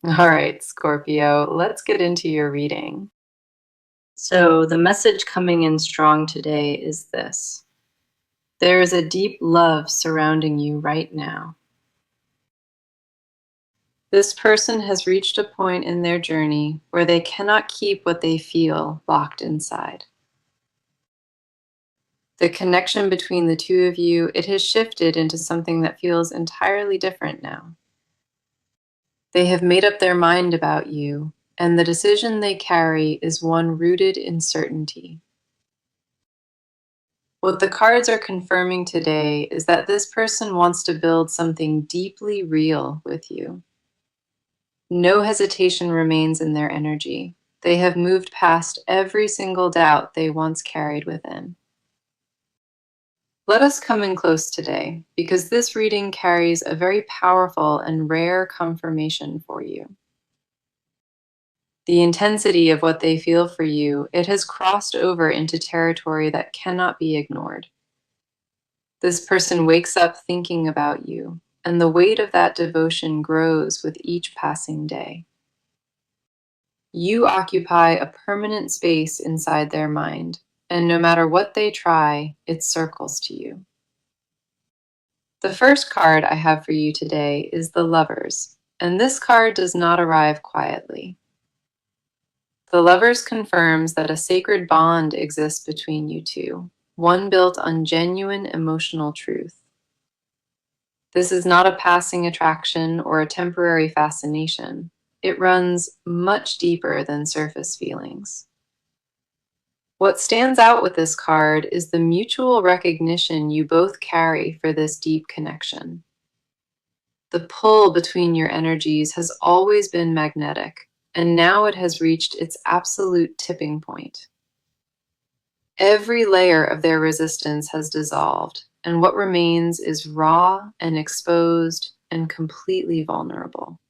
All right, Scorpio, let's get into your reading. So, the message coming in strong today is this: there is a deep love surrounding you right now. This person has reached a point in their journey where they cannot keep what they feel locked inside. The connection between the two of you, it has shifted into something that feels entirely different now. They have made up their mind about you, and the decision they carry is one rooted in certainty. What the cards are confirming today is that this person wants to build something deeply real with you. No hesitation remains in their energy. They have moved past every single doubt they once carried within. Let us come in close today, because this reading carries a very powerful and rare confirmation for you. The intensity of what they feel for you, it has crossed over into territory that cannot be ignored. This person wakes up thinking about you, and the weight of that devotion grows with each passing day. You occupy a permanent space inside their mind, and no matter what they try, it circles to you. The first card I have for you today is the Lovers, and this card does not arrive quietly. The Lovers confirms that a sacred bond exists between you two, one built on genuine emotional truth. This is not a passing attraction or a temporary fascination. It runs much deeper than surface feelings. What stands out with this card is the mutual recognition you both carry for this deep connection. The pull between your energies has always been magnetic, and now it has reached its absolute tipping point. Every layer of their resistance has dissolved, and what remains is raw and exposed and completely vulnerable.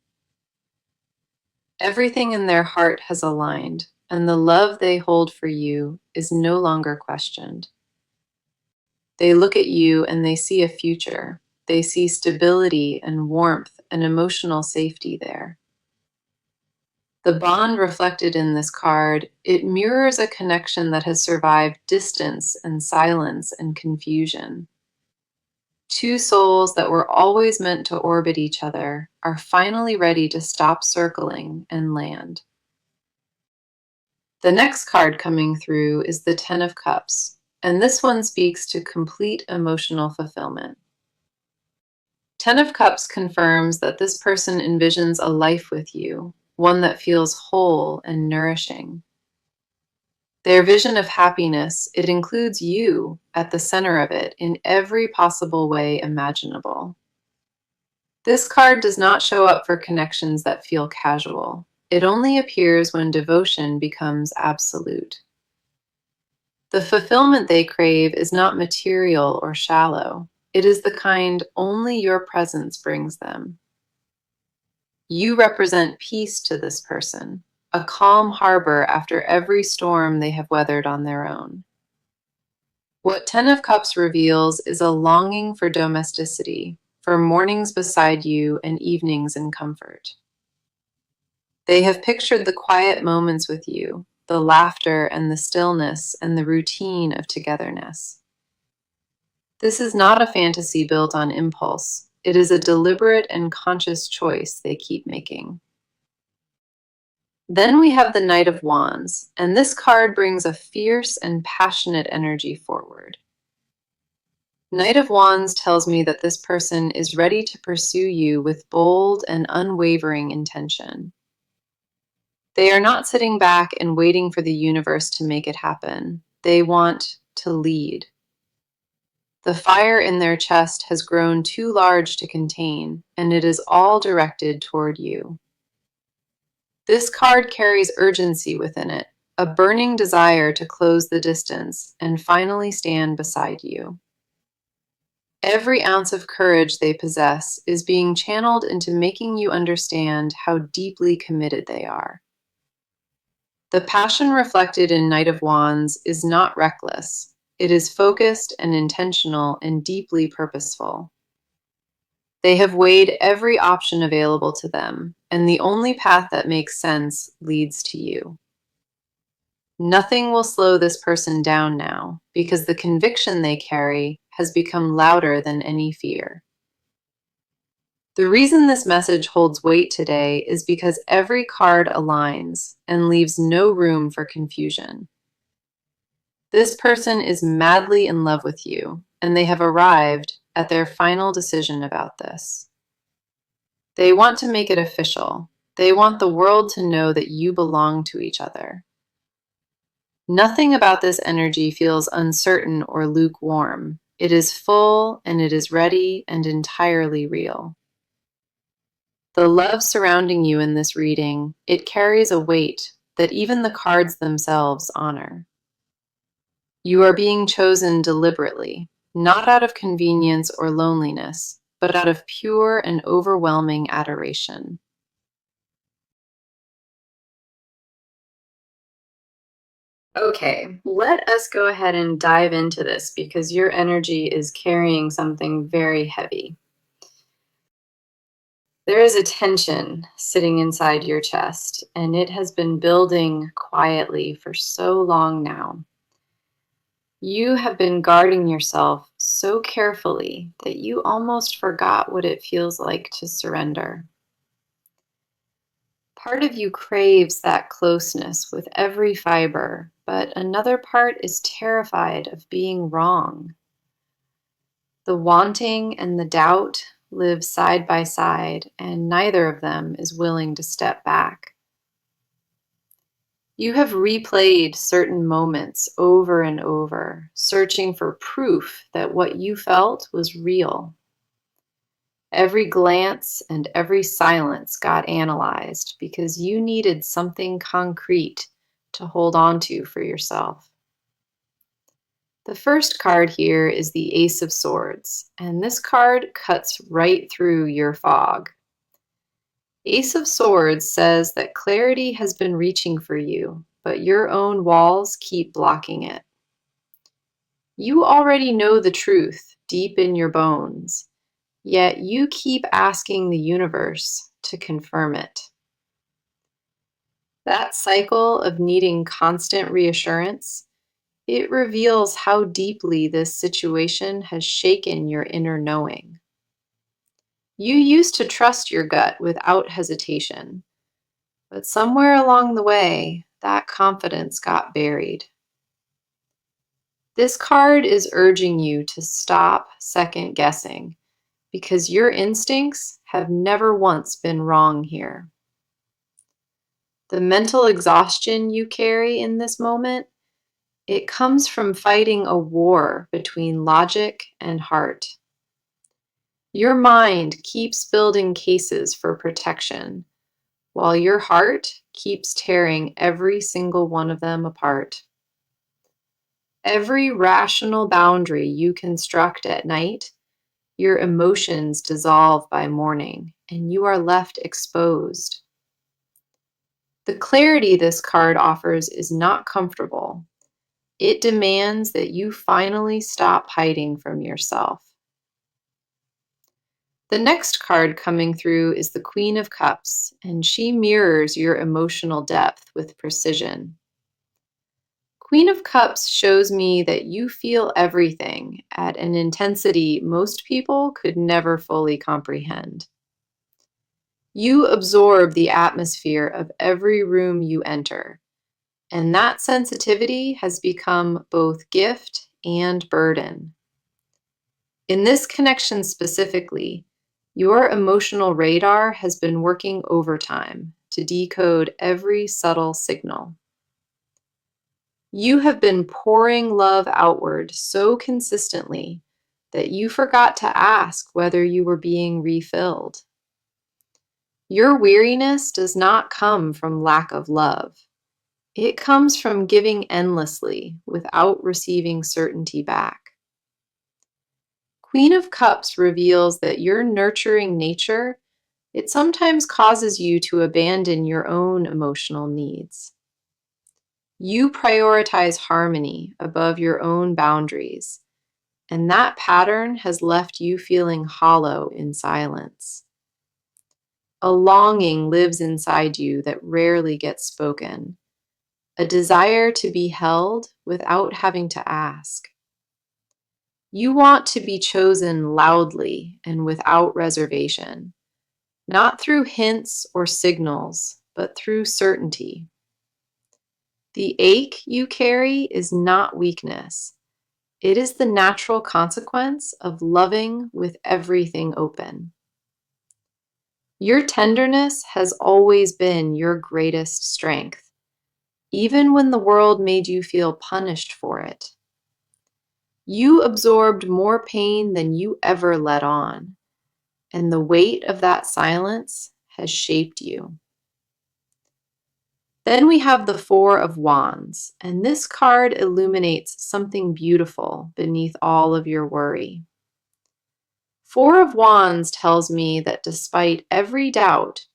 Everything in their heart has aligned, and the love they hold for you is no longer questioned. They look at you and they see a future. They see stability and warmth and emotional safety there. The bond reflected in this card, it mirrors a connection that has survived distance and silence and confusion. Two souls that were always meant to orbit each other are finally ready to stop circling and land. The next card coming through is the Ten of Cups, and this one speaks to complete emotional fulfillment. Ten of Cups confirms that this person envisions a life with you, one that feels whole and nourishing. Their vision of happiness, it includes you at the center of it in every possible way imaginable. This card does not show up for connections that feel casual. It only appears when devotion becomes absolute. The fulfillment they crave is not material or shallow. It is the kind only your presence brings them. You represent peace to this person, a calm harbor after every storm they have weathered on their own. What Ten of Cups reveals is a longing for domesticity, for mornings beside you and evenings in comfort. They have pictured the quiet moments with you, the laughter and the stillness and the routine of togetherness. This is not a fantasy built on impulse. It is a deliberate and conscious choice they keep making. Then we have the Knight of Wands, and this card brings a fierce and passionate energy forward. Knight of Wands tells me that this person is ready to pursue you with bold and unwavering intention. They are not sitting back and waiting for the universe to make it happen. They want to lead. The fire in their chest has grown too large to contain, and it is all directed toward you. This card carries urgency within it, a burning desire to close the distance and finally stand beside you. Every ounce of courage they possess is being channeled into making you understand how deeply committed they are. The passion reflected in Knight of Wands is not reckless. It is focused and intentional and deeply purposeful. They have weighed every option available to them, and the only path that makes sense leads to you. Nothing will slow this person down now, because the conviction they carry has become louder than any fear. The reason this message holds weight today is because every card aligns and leaves no room for confusion. This person is madly in love with you, and they have arrived at their final decision about this. They want to make it official. They want the world to know that you belong to each other. Nothing about this energy feels uncertain or lukewarm. It is full and it is ready and entirely real. The love surrounding you in this reading, it carries a weight that even the cards themselves honor. You are being chosen deliberately, not out of convenience or loneliness, but out of pure and overwhelming adoration. Okay, let us go ahead and dive into this because your energy is carrying something very heavy. There is a tension sitting inside your chest, and it has been building quietly for so long now. You have been guarding yourself so carefully that you almost forgot what it feels like to surrender. Part of you craves that closeness with every fiber, but another part is terrified of being wrong. The wanting and the doubt live side by side, and neither of them is willing to step back. You have replayed certain moments over and over, searching for proof that what you felt was real. Every glance and every silence got analyzed because you needed something concrete to hold on to for yourself. The first card here is the Ace of Swords, and this card cuts right through your fog. Ace of Swords says that clarity has been reaching for you, but your own walls keep blocking it. You already know the truth deep in your bones, yet you keep asking the universe to confirm it. That cycle of needing constant reassurance, it reveals how deeply this situation has shaken your inner knowing. You used to trust your gut without hesitation, but somewhere along the way, that confidence got buried. This card is urging you to stop second guessing because your instincts have never once been wrong here. The mental exhaustion you carry in this moment, it comes from fighting a war between logic and heart. Your mind keeps building cases for protection, while your heart keeps tearing every single one of them apart. Every rational boundary you construct at night, your emotions dissolve by morning, and you are left exposed. The clarity this card offers is not comfortable. It demands that you finally stop hiding from yourself. The next card coming through is the Queen of Cups, and she mirrors your emotional depth with precision. Queen of Cups shows me that you feel everything at an intensity most people could never fully comprehend. You absorb the atmosphere of every room you enter, and that sensitivity has become both gift and burden. In this connection specifically, your emotional radar has been working overtime to decode every subtle signal. You have been pouring love outward so consistently that you forgot to ask whether you were being refilled. Your weariness does not come from lack of love. It comes from giving endlessly without receiving certainty back. Queen of Cups reveals that your nurturing nature, it sometimes causes you to abandon your own emotional needs. You prioritize harmony above your own boundaries, and that pattern has left you feeling hollow in silence. A longing lives inside you that rarely gets spoken, a desire to be held without having to ask. You want to be chosen loudly and without reservation, not through hints or signals, but through certainty. The ache you carry is not weakness. It is the natural consequence of loving with everything open. Your tenderness has always been your greatest strength, even when the world made you feel punished for it. You absorbed more pain than you ever let on, and the weight of that silence has shaped you. Then we have the Four of Wands, and this card illuminates something beautiful beneath all of your worry. Four of Wands tells me that despite every doubt,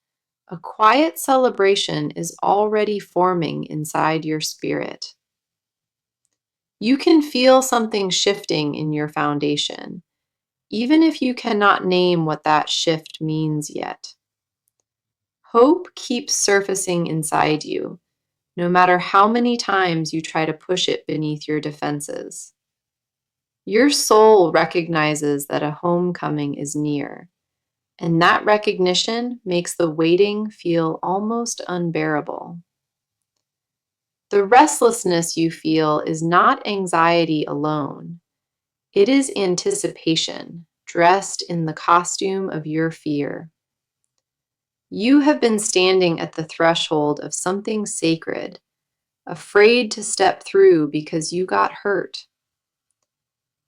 a quiet celebration is already forming inside your spirit. You can feel something shifting in your foundation, even if you cannot name what that shift means yet. Hope keeps surfacing inside you, no matter how many times you try to push it beneath your defenses. Your soul recognizes that a homecoming is near, and that recognition makes the waiting feel almost unbearable. The restlessness you feel is not anxiety alone. It is anticipation, dressed in the costume of your fear. You have been standing at the threshold of something sacred, afraid to step through because you got hurt.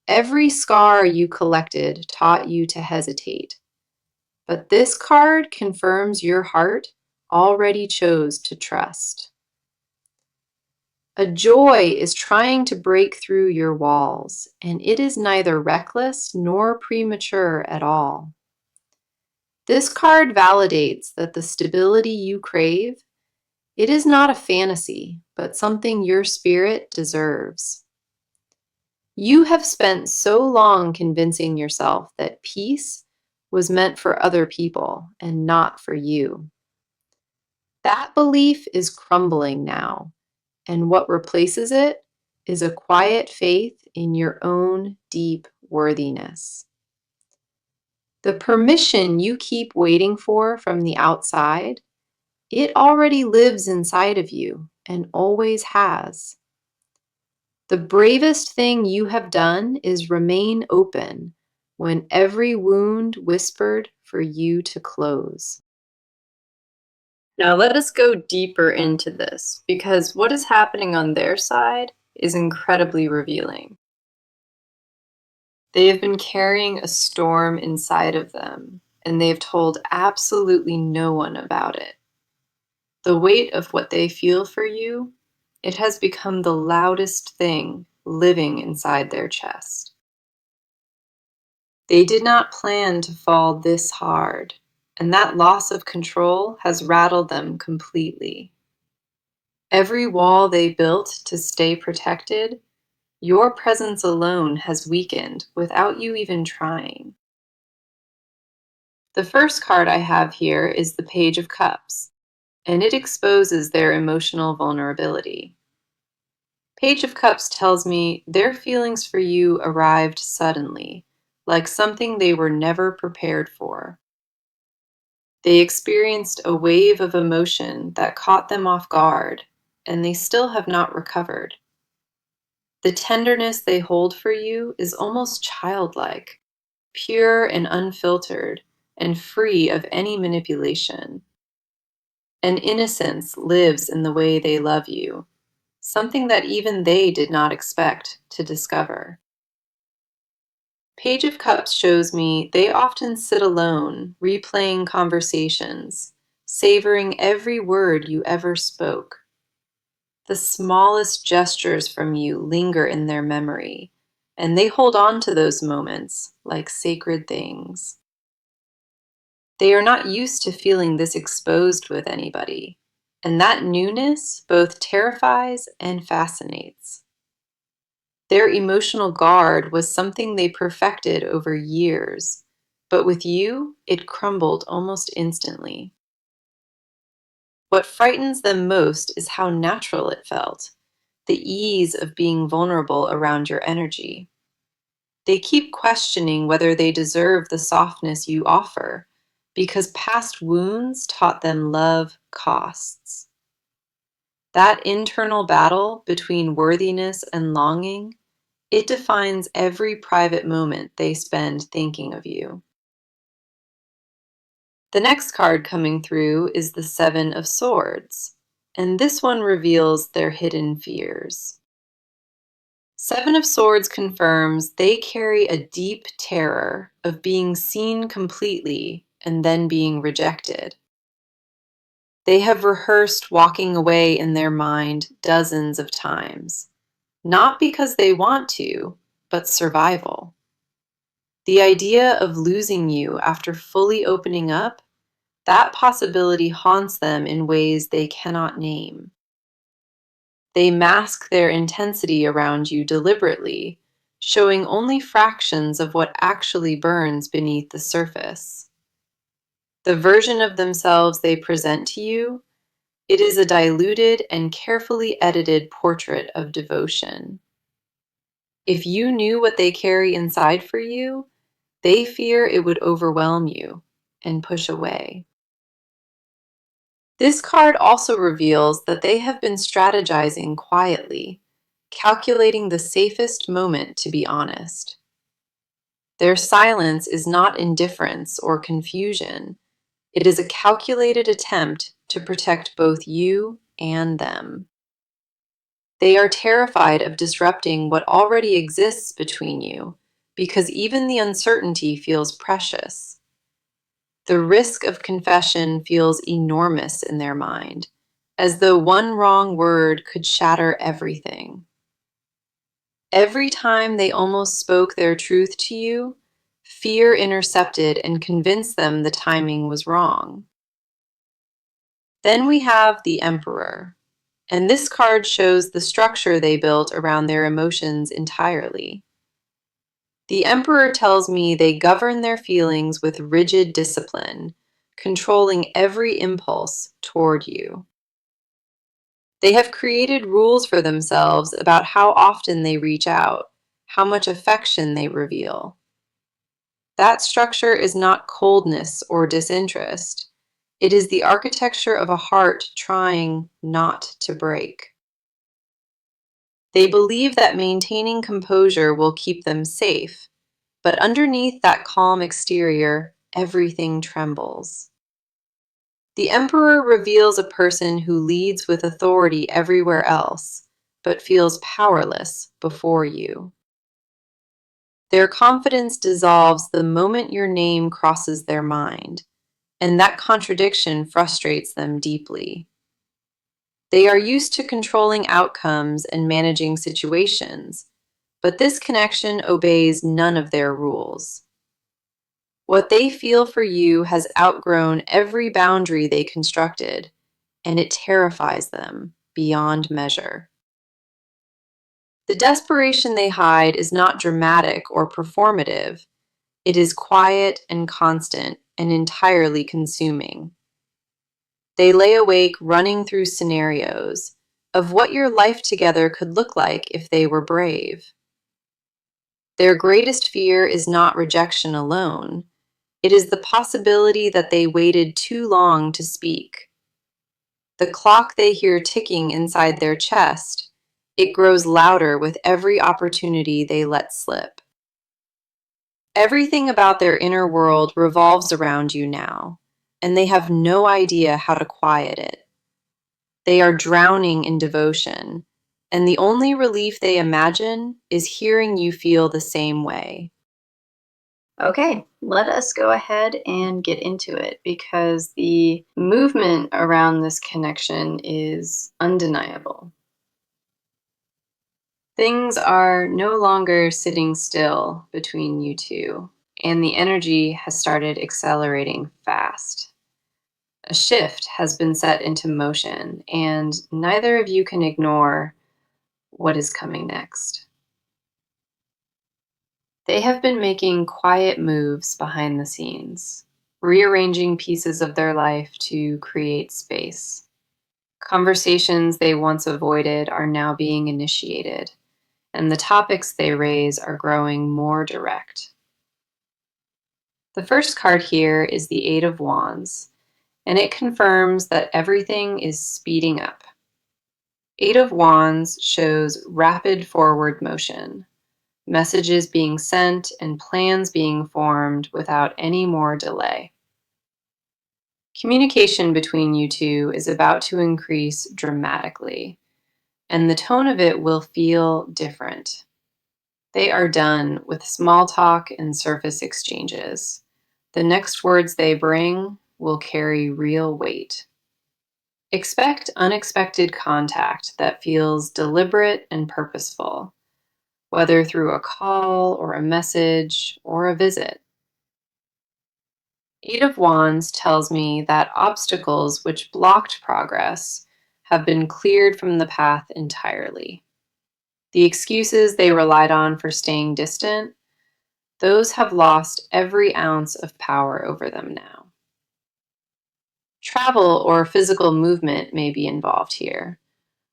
Every scar you collected taught you to hesitate, but this card confirms your heart already chose to trust. A joy is trying to break through your walls, and it is neither reckless nor premature at all. This card validates that the stability you crave, it is not a fantasy, but something your spirit deserves. You have spent so long convincing yourself that peace was meant for other people and not for you. That belief is crumbling now, and what replaces it is a quiet faith in your own deep worthiness. The permission you keep waiting for from the outside, it already lives inside of you and always has. The bravest thing you have done is remain open when every wound whispered for you to close. Now let us go deeper into this, because what is happening on their side is incredibly revealing. They have been carrying a storm inside of them, and they have told absolutely no one about it. The weight of what they feel for you, it has become the loudest thing living inside their chest. They did not plan to fall this hard, and that loss of control has rattled them completely. Every wall they built to stay protected, your presence alone has weakened without you even trying. The first card I have here is the Page of Cups, and it exposes their emotional vulnerability. Page of Cups tells me their feelings for you arrived suddenly, like something they were never prepared for. They experienced a wave of emotion that caught them off guard, and they still have not recovered. The tenderness they hold for you is almost childlike, pure and unfiltered, and free of any manipulation. An innocence lives in the way they love you, something that even they did not expect to discover. Page of Cups shows me they often sit alone, replaying conversations, savoring every word you ever spoke. The smallest gestures from you linger in their memory, and they hold on to those moments like sacred things. They are not used to feeling this exposed with anybody, and that newness both terrifies and fascinates. Their emotional guard was something they perfected over years, but with you, it crumbled almost instantly. What frightens them most is how natural it felt, the ease of being vulnerable around your energy. They keep questioning whether they deserve the softness you offer, because past wounds taught them love costs. That internal battle between worthiness and longing, it defines every private moment they spend thinking of you. The next card coming through is the Seven of Swords, and this one reveals their hidden fears. Seven of Swords confirms they carry a deep terror of being seen completely and then being rejected. They have rehearsed walking away in their mind dozens of times, not because they want to, but survival. The idea of losing you after fully opening up, that possibility haunts them in ways they cannot name. They mask their intensity around you deliberately, showing only fractions of what actually burns beneath the surface. The version of themselves they present to you, it is a diluted and carefully edited portrait of devotion. If you knew what they carry inside for you, they fear it would overwhelm you and push away. This card also reveals that they have been strategizing quietly, calculating the safest moment to be honest. Their silence is not indifference or confusion. It is a calculated attempt to protect both you and them. They are terrified of disrupting what already exists between you, because even the uncertainty feels precious. The risk of confession feels enormous in their mind, as though one wrong word could shatter everything. Every time they almost spoke their truth to you, fear intercepted and convinced them the timing was wrong. Then we have the Emperor, and this card shows the structure they built around their emotions entirely. The Emperor tells me they govern their feelings with rigid discipline, controlling every impulse toward you. They have created rules for themselves about how often they reach out, how much affection they reveal. That structure is not coldness or disinterest. It is the architecture of a heart trying not to break. They believe that maintaining composure will keep them safe, but underneath that calm exterior, everything trembles. The Emperor reveals a person who leads with authority everywhere else, but feels powerless before you. Their confidence dissolves the moment your name crosses their mind, and that contradiction frustrates them deeply. They are used to controlling outcomes and managing situations, but this connection obeys none of their rules. What they feel for you has outgrown every boundary they constructed, and it terrifies them beyond measure. The desperation they hide is not dramatic or performative. It is quiet and constant and entirely consuming. They lay awake running through scenarios of what your life together could look like if they were brave. Their greatest fear is not rejection alone. It is the possibility that they waited too long to speak. The clock they hear ticking inside their chest, it grows louder with every opportunity they let slip. Everything about their inner world revolves around you now, and they have no idea how to quiet it. They are drowning in devotion, and the only relief they imagine is hearing you feel the same way. Okay, let us go ahead and get into it because the movement around this connection is undeniable. Things are no longer sitting still between you two, and the energy has started accelerating fast. A shift has been set into motion, and neither of you can ignore what is coming next. They have been making quiet moves behind the scenes, rearranging pieces of their life to create space. Conversations they once avoided are now being initiated, and the topics they raise are growing more direct. The first card here is the Eight of Wands, and it confirms that everything is speeding up. Eight of Wands shows rapid forward motion, messages being sent and plans being formed without any more delay. Communication between you two is about to increase dramatically, and the tone of it will feel different. They are done with small talk and surface exchanges. The next words they bring will carry real weight. Expect unexpected contact that feels deliberate and purposeful, whether through a call or a message or a visit. Eight of Wands tells me that obstacles which blocked progress have been cleared from the path entirely. The excuses they relied on for staying distant, those have lost every ounce of power over them now. Travel or physical movement may be involved here,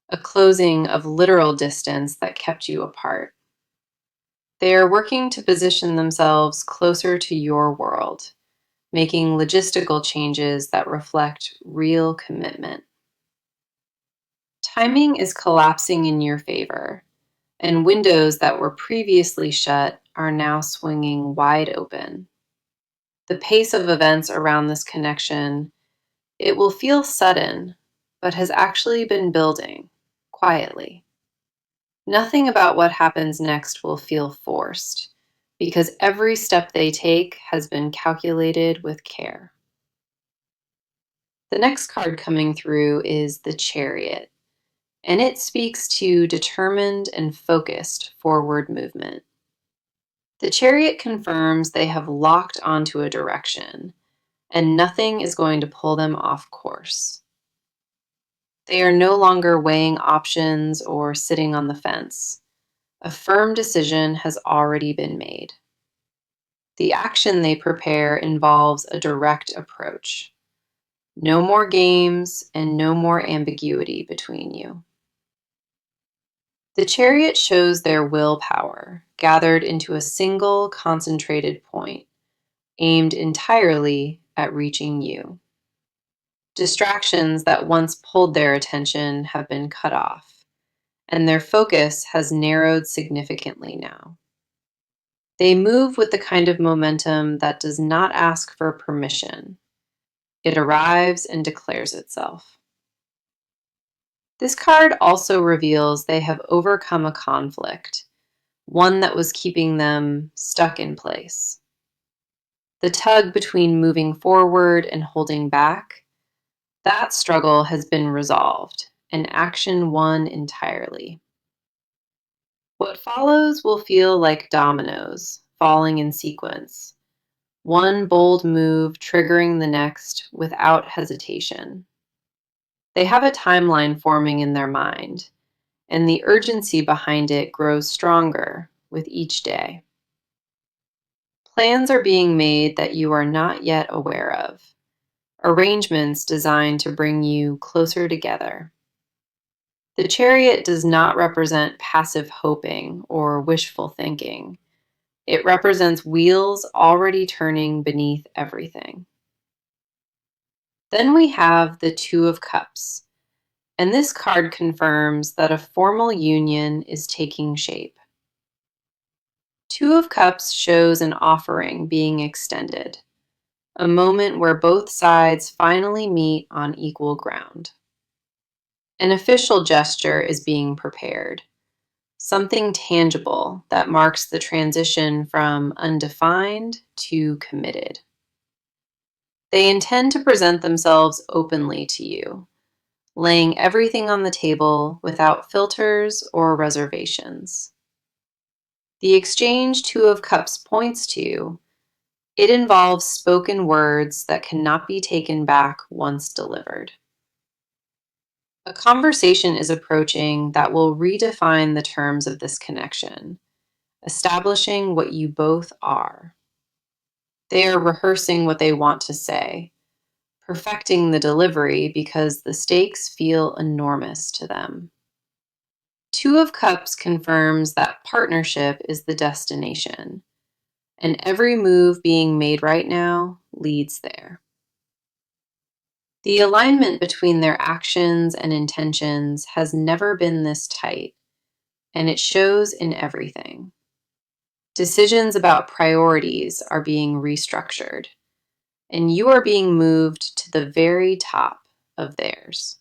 a closing of literal distance that kept you apart. They are working to position themselves closer to your world, making logistical changes that reflect real commitment. Timing is collapsing in your favor, and windows that were previously shut are now swinging wide open. The pace of events around this connection, it will feel sudden, but has actually been building quietly. Nothing about what happens next will feel forced, because every step they take has been calculated with care. The next card coming through is the Chariot, and it speaks to determined and focused forward movement. The Chariot confirms they have locked onto a direction, and nothing is going to pull them off course. They are no longer weighing options or sitting on the fence. A firm decision has already been made. The action they prepare involves a direct approach. No more games and no more ambiguity between you. The Chariot shows their willpower, gathered into a single concentrated point, aimed entirely at reaching you. Distractions that once pulled their attention have been cut off, and their focus has narrowed significantly now. They move with the kind of momentum that does not ask for permission. It arrives and declares itself. This card also reveals they have overcome a conflict, one that was keeping them stuck in place. The tug between moving forward and holding back, that struggle has been resolved, and action won entirely. What follows will feel like dominoes falling in sequence, one bold move triggering the next without hesitation. They have a timeline forming in their mind, and the urgency behind it grows stronger with each day. Plans are being made that you are not yet aware of, arrangements designed to bring you closer together. The Chariot does not represent passive hoping or wishful thinking. It represents wheels already turning beneath everything. Then we have the Two of Cups, and this card confirms that a formal union is taking shape. Two of Cups shows an offering being extended, a moment where both sides finally meet on equal ground. An official gesture is being prepared, something tangible that marks the transition from undefined to committed. They intend to present themselves openly to you, laying everything on the table without filters or reservations. The exchange Two of Cups points to, it involves spoken words that cannot be taken back once delivered. A conversation is approaching that will redefine the terms of this connection, establishing what you both are. They are rehearsing what they want to say, perfecting the delivery because the stakes feel enormous to them. Two of Cups confirms that partnership is the destination, and every move being made right now leads there. The alignment between their actions and intentions has never been this tight, and it shows in everything. Decisions about priorities are being restructured, and you are being moved to the very top of theirs.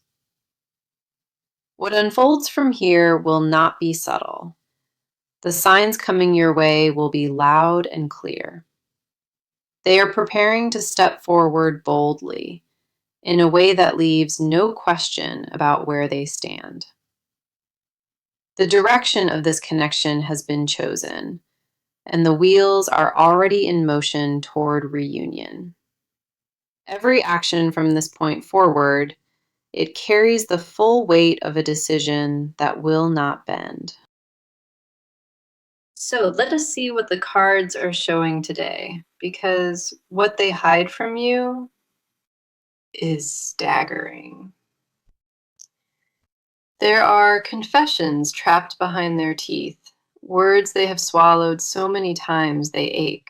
What unfolds from here will not be subtle. The signs coming your way will be loud and clear. They are preparing to step forward boldly, in a way that leaves no question about where they stand. The direction of this connection has been chosen, and the wheels are already in motion toward reunion. Every action from this point forward, it carries the full weight of a decision that will not bend. So let us see what the cards are showing today, because what they hide from you is staggering. There are confessions trapped behind their teeth, words they have swallowed so many times they ache.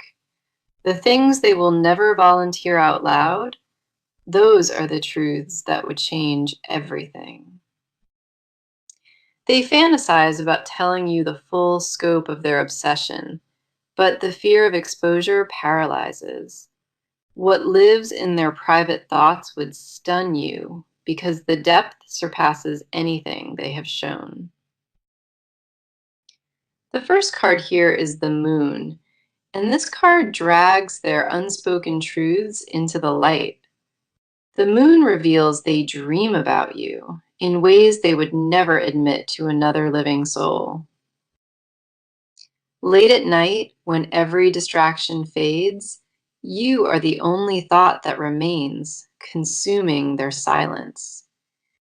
The things they will never volunteer out loud, those are the truths that would change everything. They fantasize about telling you the full scope of their obsession, but the fear of exposure paralyzes. What lives in their private thoughts would stun you because the depth surpasses anything they have shown. The first card here is the Moon, and this card drags their unspoken truths into the light. The Moon reveals they dream about you in ways they would never admit to another living soul. Late at night, when every distraction fades, you are the only thought that remains, consuming their silence.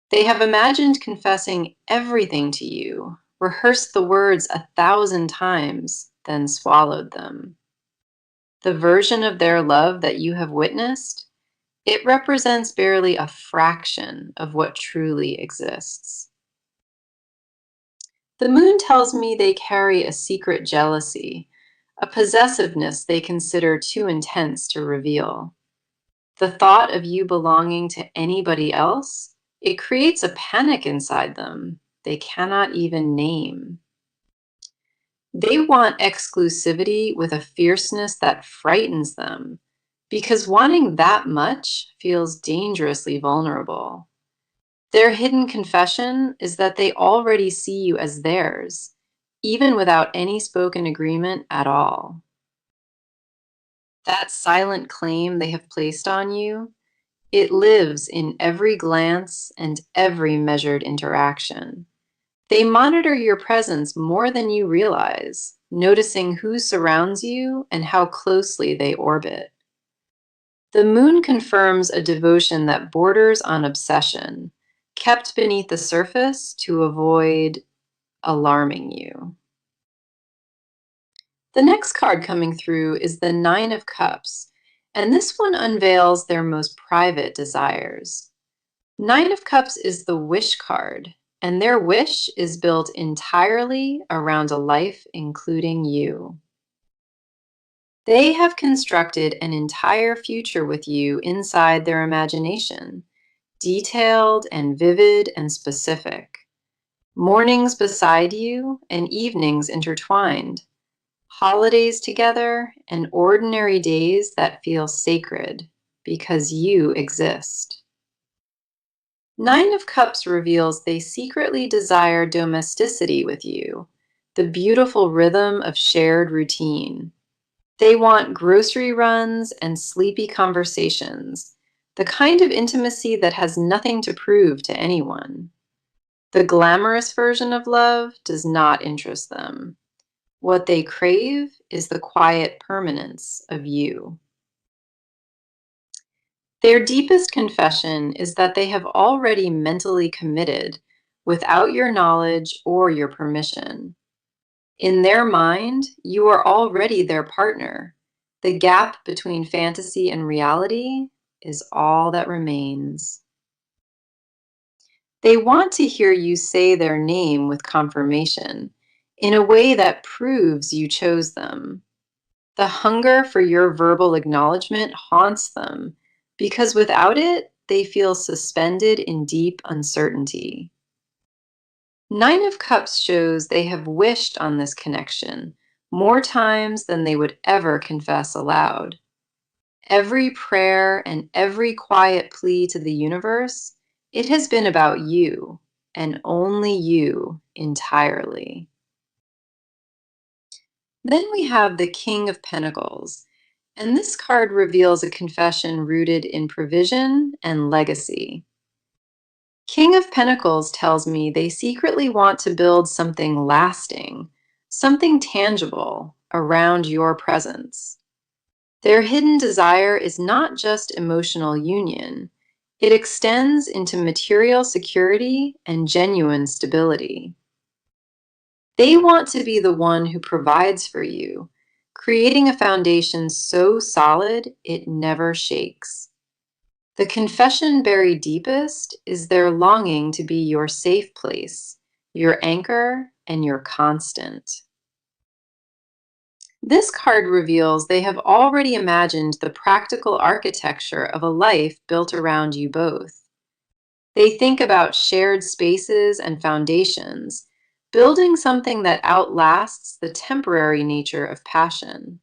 They have imagined confessing everything to you, rehearsed the words 1,000 times, then swallowed them. The version of their love that you have witnessed, it represents barely a fraction of what truly exists. The Moon tells me they carry a secret jealousy, a possessiveness they consider too intense to reveal. The thought of you belonging to anybody else, it creates a panic inside them they cannot even name. They want exclusivity with a fierceness that frightens them, because wanting that much feels dangerously vulnerable. Their hidden confession is that they already see you as theirs, even without any spoken agreement at all. That silent claim they have placed on you, it lives in every glance and every measured interaction. They monitor your presence more than you realize, noticing who surrounds you and how closely they orbit. The Moon confirms a devotion that borders on obsession, kept beneath the surface to avoid alarming you. The next card coming through is the Nine of Cups, and this one unveils their most private desires. Nine of Cups is the wish card, and their wish is built entirely around a life including you. They have constructed an entire future with you inside their imagination, detailed and vivid and specific. Mornings beside you and evenings intertwined. Holidays together and ordinary days that feel sacred because you exist. Nine of Cups reveals they secretly desire domesticity with you, the beautiful rhythm of shared routine. They want grocery runs and sleepy conversations, the kind of intimacy that has nothing to prove to anyone. The glamorous version of love does not interest them. What they crave is the quiet permanence of you. Their deepest confession is that they have already mentally committed without your knowledge or your permission. In their mind, you are already their partner. The gap between fantasy and reality is all that remains. They want to hear you say their name with confirmation, in a way that proves you chose them. The hunger for your verbal acknowledgement haunts them, because without it, they feel suspended in deep uncertainty. Nine of Cups shows they have wished on this connection more times than they would ever confess aloud. Every prayer and every quiet plea to the universe, it has been about you, and only you entirely. Then we have the King of Pentacles, and this card reveals a confession rooted in provision and legacy. King of Pentacles tells me they secretly want to build something lasting, something tangible around your presence. Their hidden desire is not just emotional union, it extends into material security and genuine stability. They want to be the one who provides for you, creating a foundation so solid it never shakes. The confession buried deepest is their longing to be your safe place, your anchor, and your constant. This card reveals they have already imagined the practical architecture of a life built around you both. They think about shared spaces and foundations, building something that outlasts the temporary nature of passion.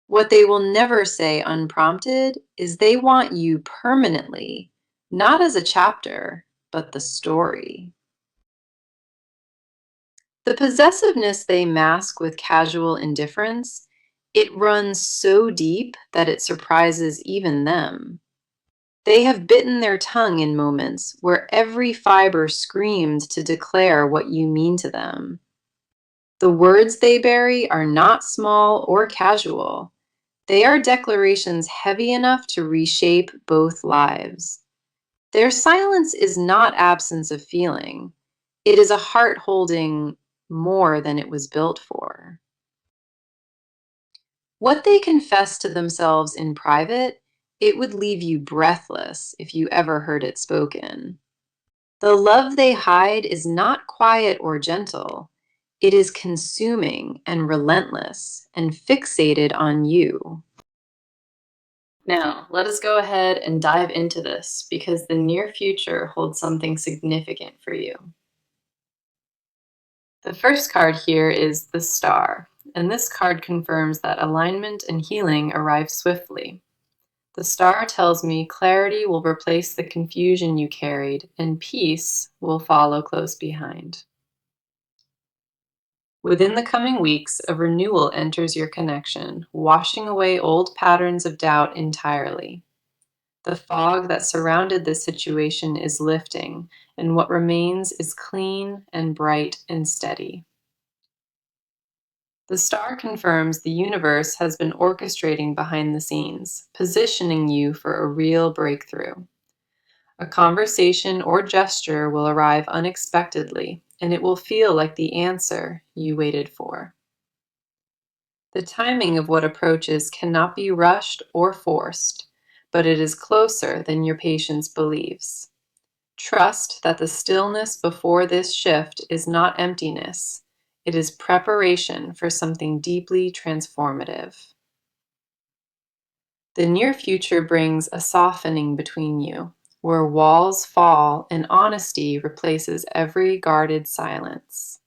What they will never say unprompted is they want you permanently, not as a chapter, but the story. The possessiveness they mask with casual indifference, it runs so deep that it surprises even them. They have bitten their tongue in moments where every fiber screamed to declare what you mean to them. The words they bury are not small or casual. They are declarations heavy enough to reshape both lives. Their silence is not absence of feeling. It is a heart holding more than it was built for. What they confess to themselves in private, it would leave you breathless if you ever heard it spoken. The love they hide is not quiet or gentle. It is consuming and relentless and fixated on you. Now, let us go ahead and dive into this because the near future holds something significant for you. The first card here is the Star, and this card confirms that alignment and healing arrive swiftly. The Star tells me clarity will replace the confusion you carried, and peace will follow close behind. Within the coming weeks, a renewal enters your connection, washing away old patterns of doubt entirely. The fog that surrounded this situation is lifting, and what remains is clean and bright and steady. The Star confirms the universe has been orchestrating behind the scenes, positioning you for a real breakthrough. A conversation or gesture will arrive unexpectedly, and it will feel like the answer you waited for. The timing of what approaches cannot be rushed or forced, but it is closer than your patience believes. Trust that the stillness before this shift is not emptiness. It is preparation for something deeply transformative. The near future brings a softening between you, where walls fall and honesty replaces every guarded silence.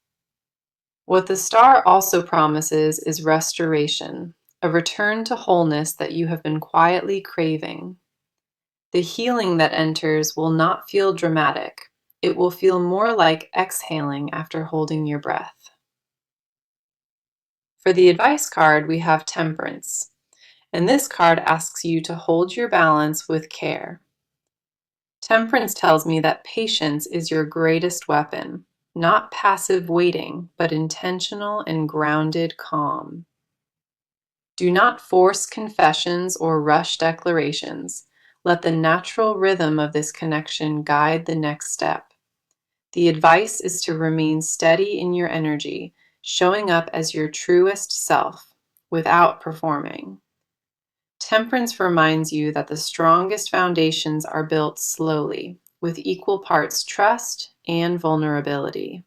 What the Star also promises is restoration, a return to wholeness that you have been quietly craving. The healing that enters will not feel dramatic. It will feel more like exhaling after holding your breath. For the advice card, we have Temperance, and this card asks you to hold your balance with care. Temperance tells me that patience is your greatest weapon, not passive waiting, but intentional and grounded calm. Do not force confessions or rush declarations. Let the natural rhythm of this connection guide the next step. The advice is to remain steady in your energy, showing up as your truest self without performing. Temperance reminds you that the strongest foundations are built slowly, with equal parts trust and vulnerability.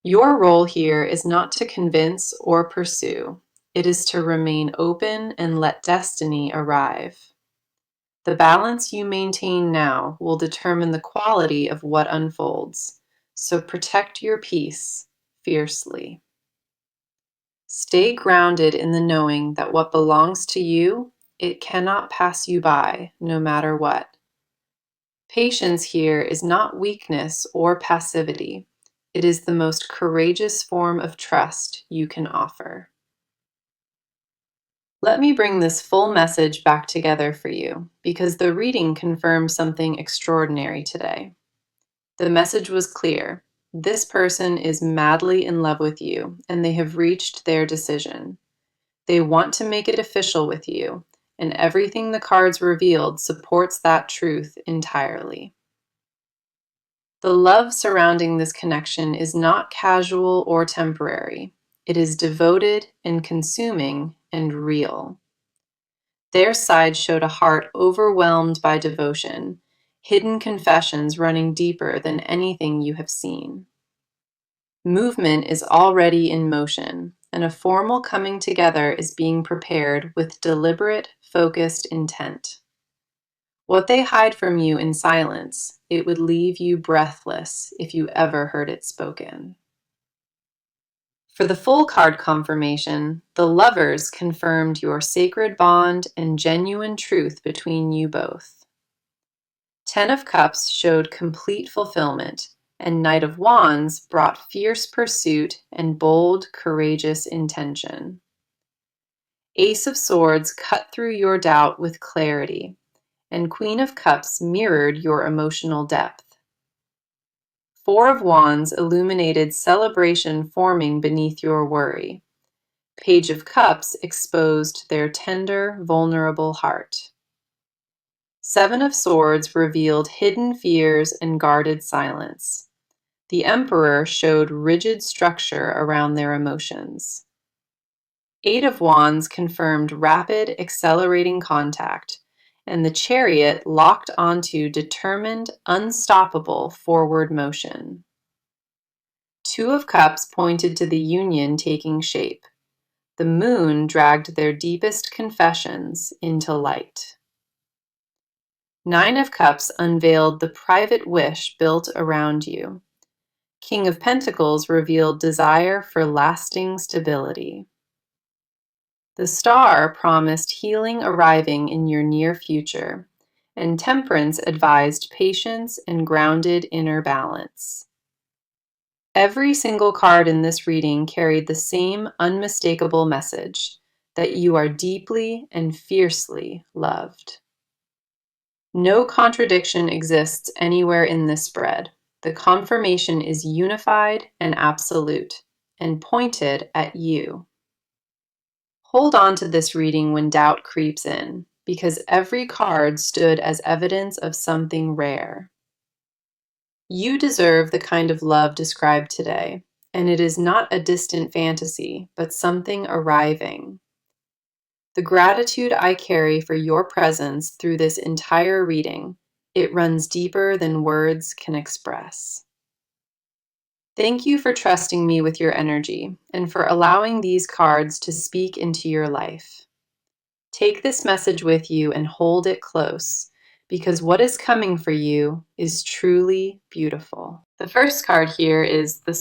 Your role here is not to convince or pursue. It is to remain open and let destiny arrive. The balance you maintain now will determine the quality of what unfolds, so protect your peace fiercely. Stay grounded in the knowing that what belongs to you, it cannot pass you by, no matter what. Patience here is not weakness or passivity. It is the most courageous form of trust you can offer. Let me bring this full message back together for you, because the reading confirms something extraordinary today. The message was clear. This person is madly in love with you, and they have reached their decision. They want to make it official with you, and everything the cards revealed supports that truth entirely. The love surrounding this connection is not casual or temporary. It is devoted and consuming and real. Their side showed a heart overwhelmed by devotion, hidden confessions running deeper than anything you have seen. Movement is already in motion, and a formal coming together is being prepared with deliberate, focused intent. What they hide from you in silence, it would leave you breathless if you ever heard it spoken. For the full card confirmation, the Lovers confirmed your sacred bond and genuine truth between you both. Ten of Cups showed complete fulfillment, and Knight of Wands brought fierce pursuit and bold, courageous intention. Ace of Swords cut through your doubt with clarity, and Queen of Cups mirrored your emotional depth. Four of Wands illuminated celebration forming beneath your worry. Page of Cups exposed their tender, vulnerable heart. Seven of Swords revealed hidden fears and guarded silence. The Emperor showed rigid structure around their emotions. Eight of Wands confirmed rapid, accelerating contact, and the Chariot locked onto determined, unstoppable forward motion. Two of Cups pointed to the union taking shape. The Moon dragged their deepest confessions into light. Nine of Cups unveiled the private wish built around you. King of Pentacles revealed desire for lasting stability. The Star promised healing arriving in your near future, and Temperance advised patience and grounded inner balance. Every single card in this reading carried the same unmistakable message, that you are deeply and fiercely loved. No contradiction exists anywhere in this spread. The confirmation is unified and absolute, and pointed at you. Hold on to this reading when doubt creeps in, because every card stood as evidence of something rare. You deserve the kind of love described today, and it is not a distant fantasy, but something arriving. The gratitude I carry for your presence through this entire reading, it runs deeper than words can express. Thank you for trusting me with your energy and for allowing these cards to speak into your life. Take this message with you and hold it close, because what is coming for you is truly beautiful. The first card here is the